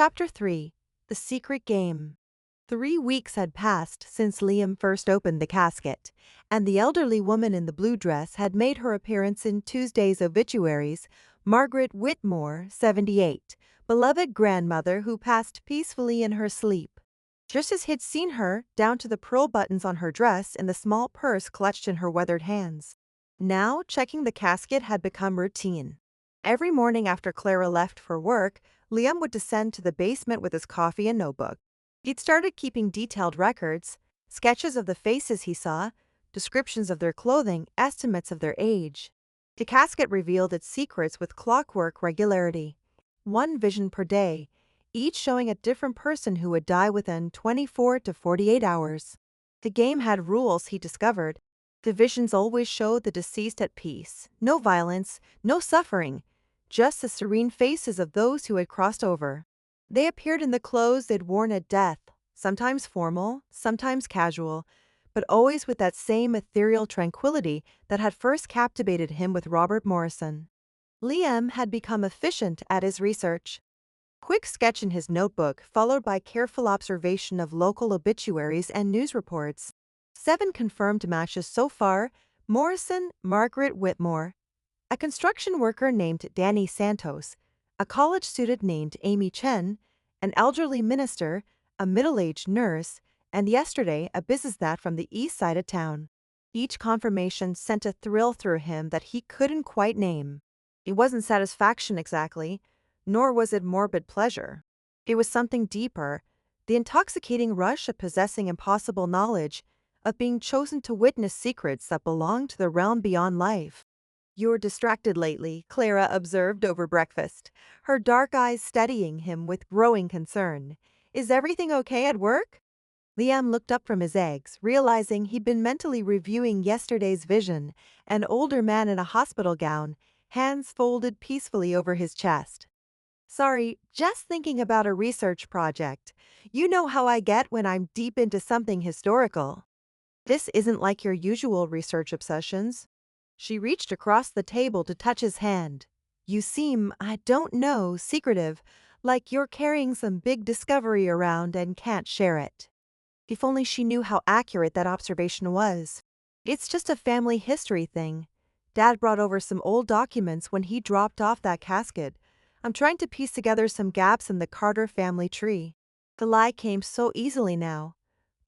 Chapter 3. The Secret Game. 3 weeks had passed since Liam first opened the casket, and the elderly woman in the blue dress had made her appearance in Tuesday's obituaries. Margaret Whitmore, 78, beloved grandmother who passed peacefully in her sleep. Just as he'd seen her, down to the pearl buttons on her dress and the small purse clutched in her weathered hands. Now, checking the casket had become routine. Every morning after Clara left for work, Liam would descend to the basement with his coffee and notebook. He'd started keeping detailed records, sketches of the faces he saw, descriptions of their clothing, estimates of their age. The casket revealed its secrets with clockwork regularity. One vision per day, each showing a different person who would die within 24 to 48 hours. The game had rules, he discovered. The visions always showed the deceased at peace, no violence, no suffering, just the serene faces of those who had crossed over. They appeared in the clothes they'd worn at death, sometimes formal, sometimes casual, but always with that same ethereal tranquility that had first captivated him with Robert Morrison. Liam had become efficient at his research. Quick sketch in his notebook, followed by careful observation of local obituaries and news reports. 7 confirmed matches so far: Morrison, Margaret Whitmore, a construction worker named Danny Santos, a college student named Amy Chen, an elderly minister, a middle-aged nurse, and yesterday a businessman from the east side of town. Each confirmation sent a thrill through him that he couldn't quite name. It wasn't satisfaction exactly, nor was it morbid pleasure. It was something deeper, the intoxicating rush of possessing impossible knowledge, of being chosen to witness secrets that belonged to the realm beyond life. "You're distracted lately," Clara observed over breakfast, her dark eyes steadying him with growing concern. "Is everything okay at work?" Liam looked up from his eggs, realizing he'd been mentally reviewing yesterday's vision, an older man in a hospital gown, hands folded peacefully over his chest. "Sorry, just thinking about a research project. You know how I get when I'm deep into something historical." "This isn't like your usual research obsessions." She reached across the table to touch his hand. "You seem, I don't know, secretive, like you're carrying some big discovery around and can't share it." If only she knew how accurate that observation was. "It's just a family history thing. Dad brought over some old documents when he dropped off that casket. I'm trying to piece together some gaps in the Carter family tree." The lie came so easily now.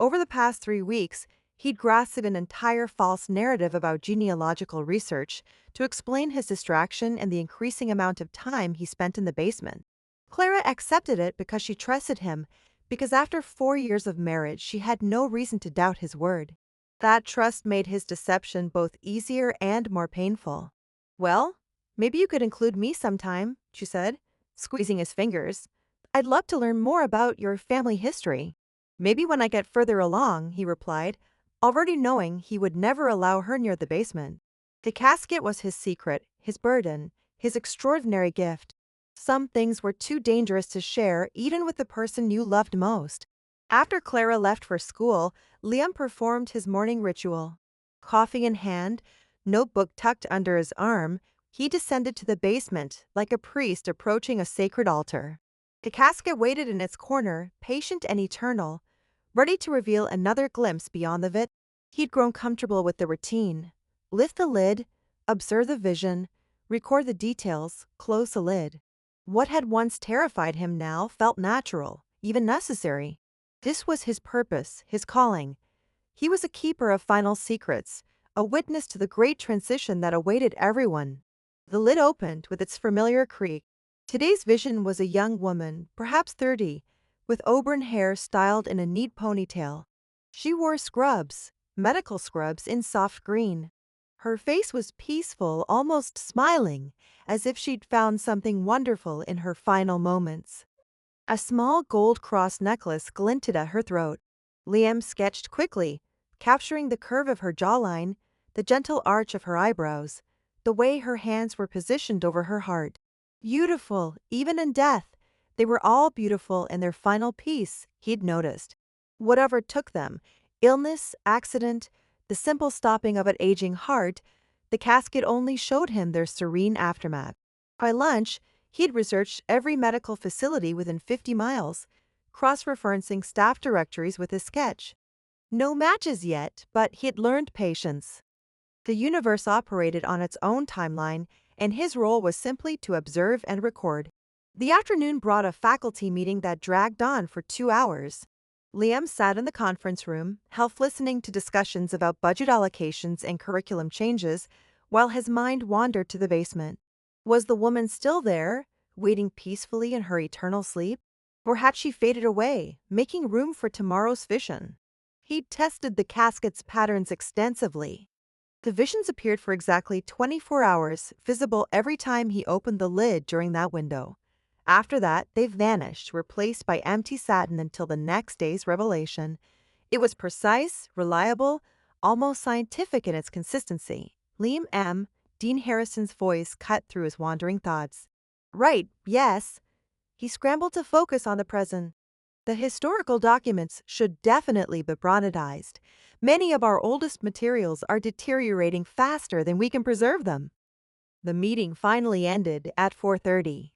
Over the past 3 weeks, he'd grasped an entire false narrative about genealogical research to explain his distraction and the increasing amount of time he spent in the basement. Clara accepted it because she trusted him, because after 4 years of marriage she had no reason to doubt his word. That trust made his deception both easier and more painful. "Well, maybe you could include me sometime," she said, squeezing his fingers. "I'd love to learn more about your family history." "Maybe when I get further along," he replied, already knowing he would never allow her near the basement. The casket was his secret, his burden, his extraordinary gift. Some things were too dangerous to share even with the person you loved most. After Clara left for school, Liam performed his morning ritual. Coffee in hand, notebook tucked under his arm, he descended to the basement like a priest approaching a sacred altar. The casket waited in its corner, patient and eternal, ready to reveal another glimpse beyond the vid. He'd grown comfortable with the routine. Lift the lid, observe the vision, record the details, close the lid. What had once terrified him now felt natural, even necessary. This was his purpose, his calling. He was a keeper of final secrets, a witness to the great transition that awaited everyone. The lid opened with its familiar creak. Today's vision was a young woman, perhaps 30, with auburn hair styled in a neat ponytail. She wore scrubs, medical scrubs in soft green. Her face was peaceful, almost smiling, as if she'd found something wonderful in her final moments. A small gold cross necklace glinted at her throat. Liam sketched quickly, capturing the curve of her jawline, the gentle arch of her eyebrows, the way her hands were positioned over her heart. Beautiful, even in death. They were all beautiful in their final piece, he'd noticed. Whatever took them, illness, accident, the simple stopping of an aging heart, the casket only showed him their serene aftermath. By lunch, He'd researched every medical facility within 50 miles, cross-referencing staff directories with his sketch. No matches yet, but he'd learned patience. The universe operated on its own timeline, and his role was simply to observe and record. The afternoon brought a faculty meeting that dragged on for 2 hours. Liam sat in the conference room, half listening to discussions about budget allocations and curriculum changes, while his mind wandered to the basement. Was the woman still there, waiting peacefully in her eternal sleep? Or had she faded away, making room for tomorrow's vision? He'd tested the casket's patterns extensively. The visions appeared for exactly 24 hours, visible every time he opened the lid during that window. After that, they vanished, replaced by empty satin until the next day's revelation. It was precise, reliable, almost scientific in its consistency. Liam M. Dean Harrison's voice cut through his wandering thoughts. Right, yes. He scrambled to focus on the present. The historical documents should definitely be broadcast. Many of our oldest materials are deteriorating faster than we can preserve them. The meeting finally ended at 4:30.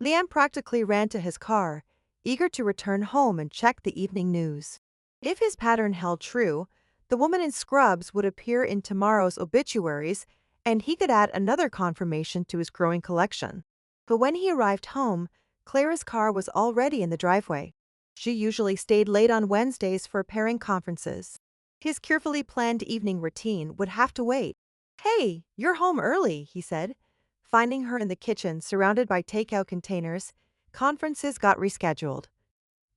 Liam practically ran to his car, eager to return home and check the evening news. If his pattern held true, the woman in scrubs would appear in tomorrow's obituaries, and he could add another confirmation to his growing collection. But when he arrived home, Clara's car was already in the driveway. She usually stayed late on Wednesdays for pairing conferences. His carefully planned evening routine would have to wait. Hey, you're home early, he said. Finding her in the kitchen, surrounded by takeout containers, conferences got rescheduled.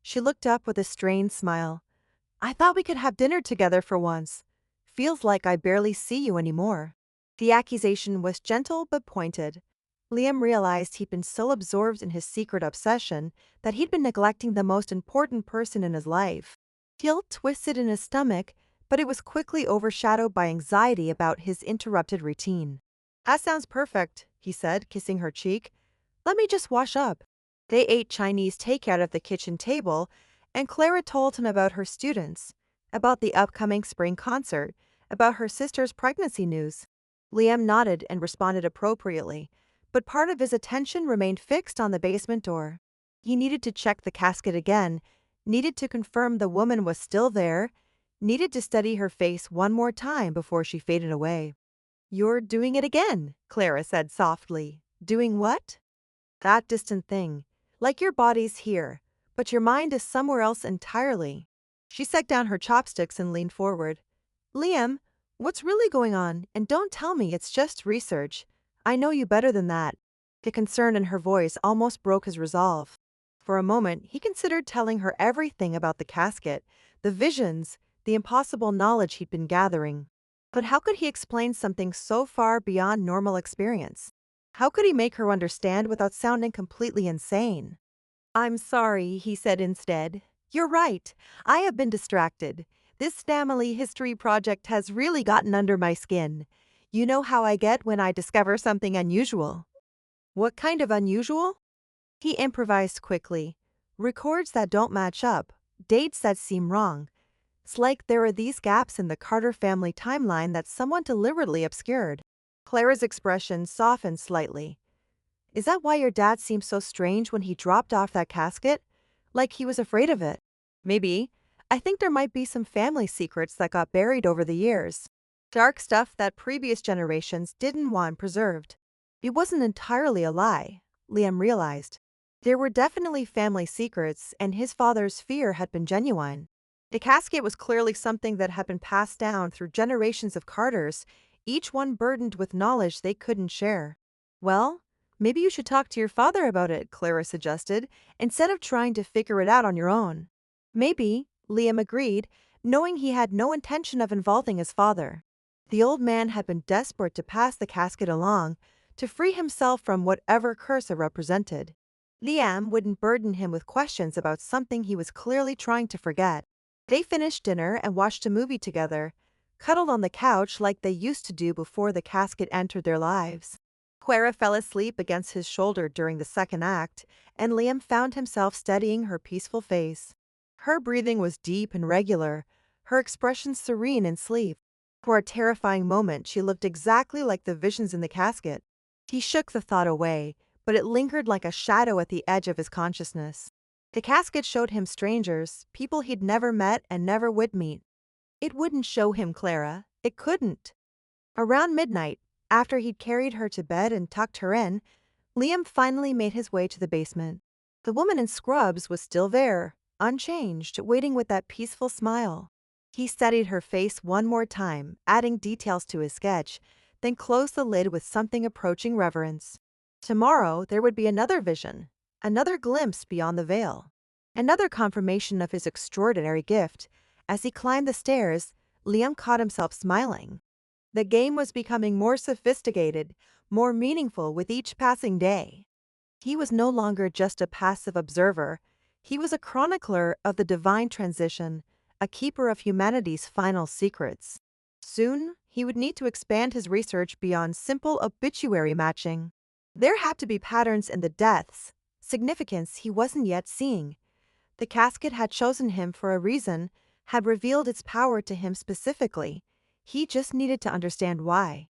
She looked up with a strained smile. I thought we could have dinner together for once. Feels like I barely see you anymore. The accusation was gentle but pointed. Liam realized he'd been so absorbed in his secret obsession that he'd been neglecting the most important person in his life. Guilt twisted in his stomach, but it was quickly overshadowed by anxiety about his interrupted routine. That sounds perfect, he said, kissing her cheek. Let me just wash up. They ate Chinese takeout at the kitchen table, and Clara told him about her students, about the upcoming spring concert, about her sister's pregnancy news. Liam nodded and responded appropriately, but part of his attention remained fixed on the basement door. He needed to check the casket again, needed to confirm the woman was still there, needed to study her face one more time before she faded away. You're doing it again, Clara said softly. Doing what? That distant thing. Like your body's here, but your mind is somewhere else entirely. She set down her chopsticks and leaned forward. Liam, what's really going on? And don't tell me it's just research. I know you better than that. The concern in her voice almost broke his resolve. For a moment, he considered telling her everything about the casket, the visions, the impossible knowledge he'd been gathering. But how could he explain something so far beyond normal experience? How could he make her understand without sounding completely insane? I'm sorry, he said instead. You're right. I have been distracted. This family history project has really gotten under my skin. You know how I get when I discover something unusual. What kind of unusual? He improvised quickly. Records that don't match up, dates that seem wrong. It's like there are these gaps in the Carter family timeline that someone deliberately obscured. Clara's expression softened slightly. Is that why your dad seemed so strange when he dropped off that casket? Like he was afraid of it? Maybe. I think there might be some family secrets that got buried over the years. Dark stuff that previous generations didn't want preserved. It wasn't entirely a lie, Liam realized. There were definitely family secrets, and his father's fear had been genuine. The casket was clearly something that had been passed down through generations of Carters, each one burdened with knowledge they couldn't share. Well, maybe you should talk to your father about it, Clara suggested, instead of trying to figure it out on your own. Maybe, Liam agreed, knowing he had no intention of involving his father. The old man had been desperate to pass the casket along, to free himself from whatever curse it represented. Liam wouldn't burden him with questions about something he was clearly trying to forget. They finished dinner and watched a movie together, cuddled on the couch like they used to do before the casket entered their lives. Clara fell asleep against his shoulder during the second act, and Liam found himself studying her peaceful face. Her breathing was deep and regular, her expression serene in sleep. For a terrifying moment, she looked exactly like the visions in the casket. He shook the thought away, but it lingered like a shadow at the edge of his consciousness. The casket showed him strangers, people he'd never met and never would meet. It wouldn't show him Clara. It couldn't. Around midnight, after he'd carried her to bed and tucked her in, Liam finally made his way to the basement. The woman in scrubs was still there, unchanged, waiting with that peaceful smile. He studied her face one more time, adding details to his sketch, then closed the lid with something approaching reverence. Tomorrow there would be another vision, another glimpse beyond the veil, another confirmation of his extraordinary gift. As he climbed the stairs, Liam caught himself smiling. The game was becoming more sophisticated, more meaningful with each passing day. He was no longer just a passive observer. He was a chronicler of the divine transition, a keeper of humanity's final secrets. Soon, he would need to expand his research beyond simple obituary matching. There had to be patterns in the deaths, significance he wasn't yet seeing. The casket had chosen him for a reason, had revealed its power to him specifically. He just needed to understand why.